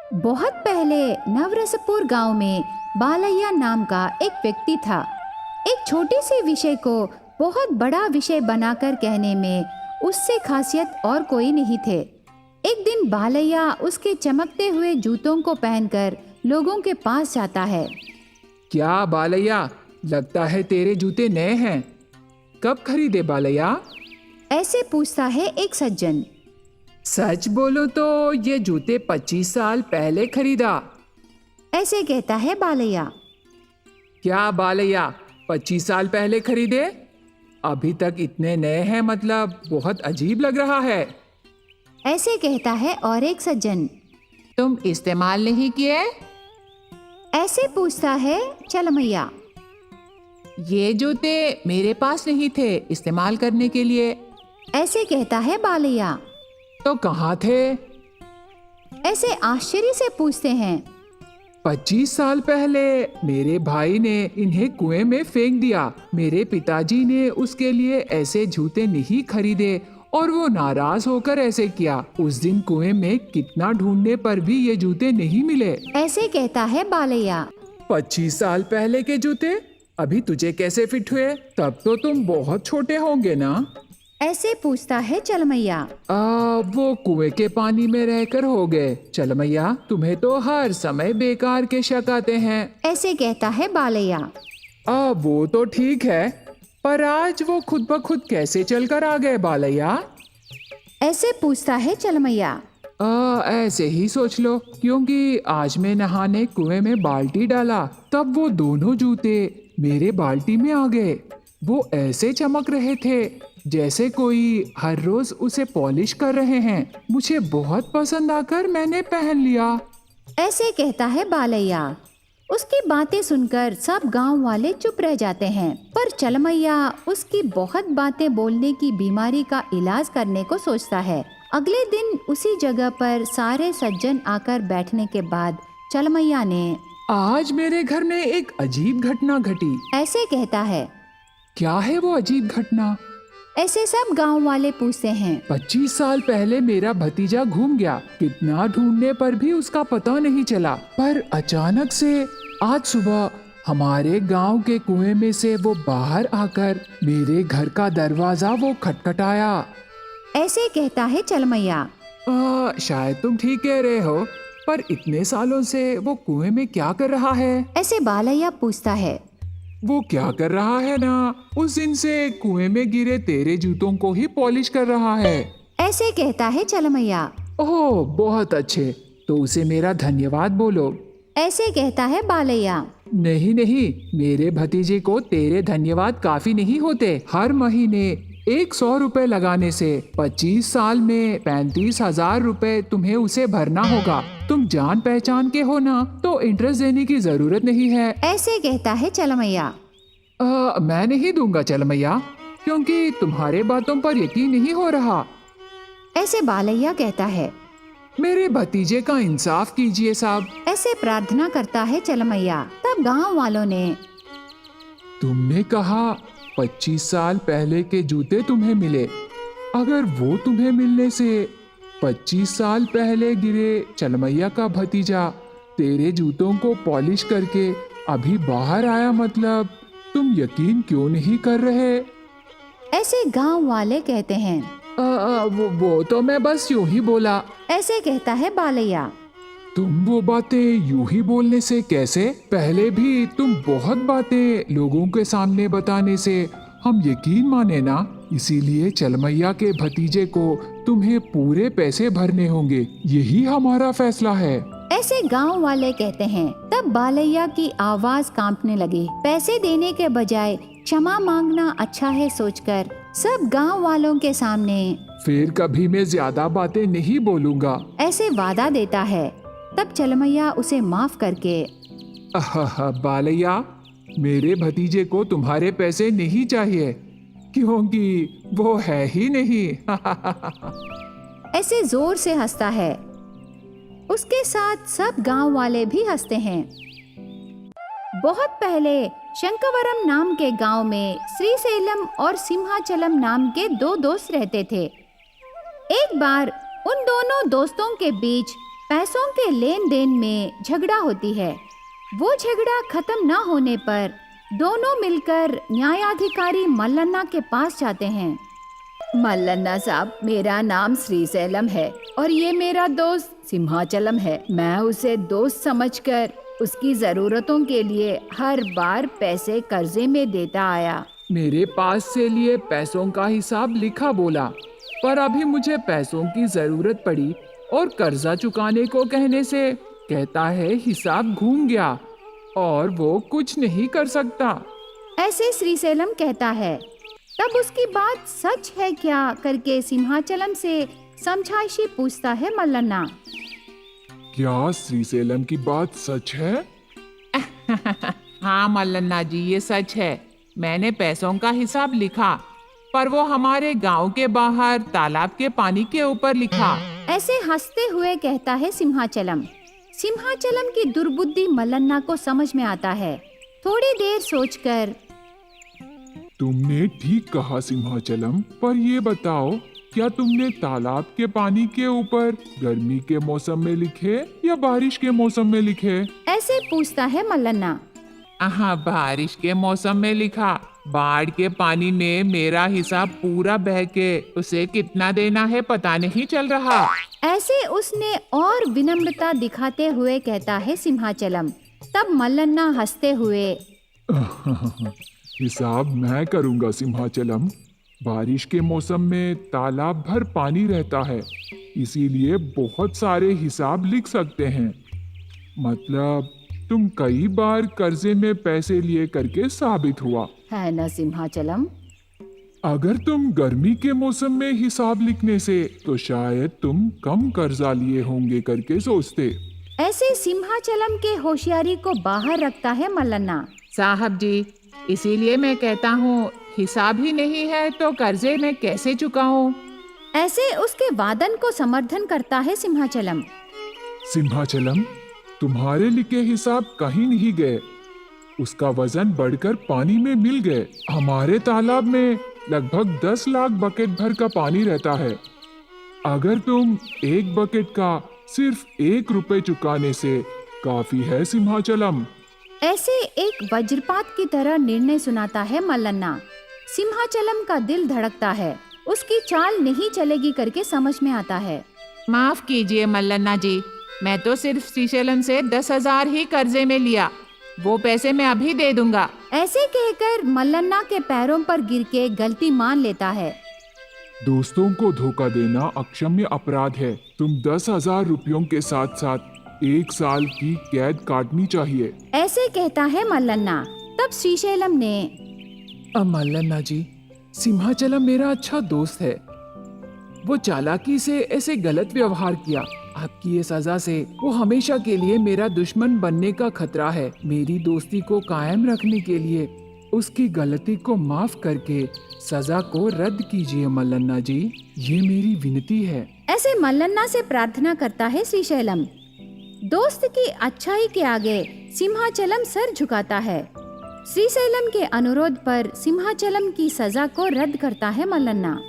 बहुत पहले नवरसपुर गांव में बालैया नाम का एक व्यक्ति था। एक छोटी सी विषय को बहुत बड़ा विषय बनाकर कहने में उससे खासियत और कोई नहीं थे। एक दिन बालैया उसके चमकते हुए जूतों को पहनकर लोगों के पास जाता है। क्या बालैया, लगता है तेरे जूते नए हैं। कब खरीदे बालैया? ऐसे पूछता है एक सज्जन। सच बोलो तो ये जूते 25 साल पहले खरीदा। ऐसे कहता है बालैया। क्या बालैया, 25 साल पहले खरीदे? अभी तक इतने नए हैं, मतलब बहुत अजीब लग रहा है। ऐसे कहता है और एक सज्जन। तुम इस्तेमाल नहीं किए? ऐसे पूछता है चलमैया। ये जूते मेरे पास नहीं थे इस्तेमाल करने के लिए। ऐसे कहता है बालैया। तो कहाँ थे? ऐसे आश्चर्य से पूछते हैं। 25 साल पहले मेरे भाई ने इन्हें कुएं में फेंक दिया। मेरे पिताजी ने उसके लिए ऐसे जूते नहीं खरीदे और वो नाराज होकर ऐसे किया। उस दिन कुएं में कितना ढूंढने पर भी ये जूते नहीं मिले। ऐसे कहता है बालैया। 25 साल पहले के जूते अभी तुझे कैसे फिट हुए? तब तो तुम बहुत छोटे होंगे ना? ऐसे पूछता है चलमैया। वो कुएं के पानी में रहकर हो गए। चलमैया, तुम्हें तो हर समय बेकार के शक आते हैं। ऐसे कहता है बालैया। वो तो ठीक है, पर आज वो खुद ब खुद कैसे चलकर आ गए बालैया? ऐसे पूछता है चलमैया। ऐसे ही सोच लो, क्योंकि आज मैं नहाने कुएं में बाल्टी डाला, तब वो दोनों जूते मेरे बाल्टी में आ गए। वो ऐसे चमक रहे थे जैसे कोई हर रोज उसे पॉलिश कर रहे हैं। मुझे बहुत पसंद आकर मैंने पहन लिया। ऐसे कहता है बालैया। उसकी बातें सुनकर सब गांव वाले चुप रह जाते हैं, पर चलमैया उसकी बहुत बातें बोलने की बीमारी का इलाज करने को सोचता है। अगले दिन उसी जगह पर सारे सज्जन आकर बैठने के बाद चलमैया ने। आज मेरे घर में एक अजीब घटना घटी। ऐसे कहता है। क्या है वो अजीब घटना? ऐसे सब गांव वाले पूछते हैं। 25 साल पहले मेरा भतीजा घूम गया। कितना ढूंढने पर भी उसका पता नहीं चला, पर अचानक से आज सुबह हमारे गांव के कुएं में से वो बाहर आकर मेरे घर का दरवाजा वो खटखटाया। ऐसे कहता है चलमैया। शायद तुम ठीक कह रहे हो, पर इतने सालों से वो कुएं में क्या कर रहा है? ऐसे बालैया पूछता है। वो क्या कर रहा है ना, उस दिन से कुएं में गिरे तेरे जूतों को ही पॉलिश कर रहा है। ऐसे कहता है चलमैया। ओह, बहुत अच्छे, तो उसे मेरा धन्यवाद बोलो। ऐसे कहता है बालैया। नहीं नहीं, मेरे भतीजे को तेरे धन्यवाद काफी नहीं होते। हर महीने 100 रुपए लगाने से 25 साल में 35,000 रुपए तुम्हें उसे भरना होगा। तुम जान पहचान के हो ना, तो इंटरेस्ट देने की जरूरत नहीं है। ऐसे कहता है चलमैया। मैं नहीं दूंगा चलमैया, क्योंकि तुम्हारे बातों पर यकीन नहीं हो रहा। ऐसे बालैया कहता है। मेरे भतीजे का इंसाफ कीजिए साहब। ऐसे प्रार्थना करता है चलमैया। तब गांव वालों ने। तुमने कहा 25 साल पहले के जूते तुम्हें मिले। अगर वो तुम्हें मिलने से 25 साल पहले गिरे चलमैया का भतीजा तेरे जूतों को पॉलिश करके अभी बाहर आया, मतलब तुम यकीन क्यों नहीं कर रहे? ऐसे गांव वाले कहते हैं। वो तो मैं बस यूं ही बोला। ऐसे कहता है बालैया। तुम वो बातें यूं ही बोलने से कैसे? पहले भी तुम बहुत बातें लोगों के सामने बताने से हम यकीन माने ना, इसीलिए चलमैया के भतीजे को तुम्हें पूरे पैसे भरने होंगे। यही हमारा फैसला है। ऐसे गांव वाले कहते हैं। तब बालैया की आवाज कांपने लगी। पैसे देने के बजाय क्षमा मांगना अच्छा है सोचकर सब गांव वालों के सामने। फिर कभी मैं ज्यादा बातें नहीं बोलूंगा। ऐसे वादा देता है। तब चलमैया उसे माफ करके। बालैया, मेरे भतीजे को तुम्हारे पैसे नहीं चाहिए, क्योंकि वो है ही नहीं। ऐसे जोर से हंसता है। उसके साथ सब गांव वाले भी हंसते हैं। बहुत पहले शंकवरम नाम के गांव में श्रीशैलम और सिंहाचलम नाम के दो दोस्त रहते थे। एक बार उन दोनों दोस्तों के बीच पैसों के लेन देन में झगड़ा होती है। वो झगड़ा खत्म न होने पर दोनों मिलकर न्यायाधिकारी मल्लन्ना के पास जाते हैं। मल्लन्ना साहब, मेरा नाम श्रीशैलम है और ये मेरा दोस्त सिंहाचलम है। मैं उसे दोस्त समझकर उसकी जरूरतों के लिए हर बार पैसे कर्जे में देता आया। मेरे पास से लिए पैसों का हिसाब लिखा बोला, पर अभी मुझे पैसों की जरूरत पड़ी और कर्जा चुकाने को कहने से कहता है हिसाब घूम गया और वो कुछ नहीं कर सकता। ऐसे श्रीशैलम कहता है। तब उसकी बात सच है क्या करके सिंहाचलम से समझाइशी पूछता है मल्लन्ना। क्या श्रीशैलम की बात सच है? हाँ मल्लन्ना जी, ये सच है। मैंने पैसों का हिसाब लिखा, पर वो हमारे गांव के बाहर तालाब के पानी के ऊपर लिखा। ऐसे हंसते हुए कहता है सिंहाचलम। सिंहाचलम की दुर्बुद्धि मल्लन्ना को समझ में आता है। थोड़ी देर सोचकर, तुमने ठीक कहा सिंहाचलम, पर ये बताओ क्या तुमने तालाब के पानी के ऊपर गर्मी के मौसम में लिखे या बारिश के मौसम में लिखे? ऐसे पूछता है मल्लन्ना। हाँ, बारिश के मौसम में लिखा। बाढ़ के पानी ने मेरा हिसाब पूरा बह के उसे कितना देना है पता नहीं चल रहा। ऐसे उसने और विनम्रता दिखाते हुए कहता है सिंहाचलम। तब मल्लन्ना हंसते हुए, हिसाब मैं करूंगा सिंहाचलम। बारिश के मौसम में तालाब भर पानी रहता है, इसीलिए बहुत सारे हिसाब लिख सकते हैं। मतलब तुम कई बार कर्जे में पैसे लिए करके साबित हुआ है न सिंहाचलम। अगर तुम गर्मी के मौसम में हिसाब लिखने से तो शायद तुम कम कर्जा लिए होंगे करके सोचते। ऐसे सिंहाचलम के होशियारी को बाहर रखता है मल्लन्ना। साहब जी, इसीलिए मैं कहता हूँ हिसाब ही नहीं है तो कर्जे में कैसे चुकाऊं? ऐसे उसके वादन को समर्थन करता है सिंहाचलम। सिंहाचलम, तुम्हारे लिखे हिसाब कहीं नहीं गए। उसका वजन बढ़कर पानी में मिल गए। हमारे तालाब में लगभग 10 लाख बकेट भर का पानी रहता है। अगर तुम एक बकेट का सिर्फ 1 रुपए चुकाने से काफी है सिंहाचलम। ऐसे एक वज्रपात की तरह निर्णय सुनाता है मल्लन्ना। सिंहाचलम का दिल धड़कता है। उसकी चाल नहीं चलेगी करके समझ में आता है। माफ कीजिए मल्लन्ना जी, मैं तो सिर्फ श्रीशैलम से 10,000 ही कर्जे में लिया। वो पैसे मैं अभी दे दूंगा। ऐसे कहकर मल्लन्ना के पैरों पर गिर के गलती मान लेता है। दोस्तों को धोखा देना अक्षम्य अपराध है। तुम 10,000 रुपयों के साथ साथ 1 साल की कैद काटनी चाहिए। ऐसे कहता है मल्लन्ना। तब श्रीशैलम ने, मल्लन्ना जी, सिंहाचलम मेरा अच्छा दोस्त है। वो चालाकी से ऐसे गलत व्यवहार किया। आपकी ये सजा से वो हमेशा के लिए मेरा दुश्मन बनने का खतरा है। मेरी दोस्ती को कायम रखने के लिए उसकी गलती को माफ करके सजा को रद्द कीजिए मल्लन्ना जी, ये मेरी विनती है। ऐसे मल्लन्ना से प्रार्थना करता है श्रीशैलम। दोस्त की अच्छाई के आगे सिंहाचलम सर झुकाता है। श्रीशैलम के अनुरोध पर सिंहाचलम की सजा को रद्द करता है मल्लन्ना।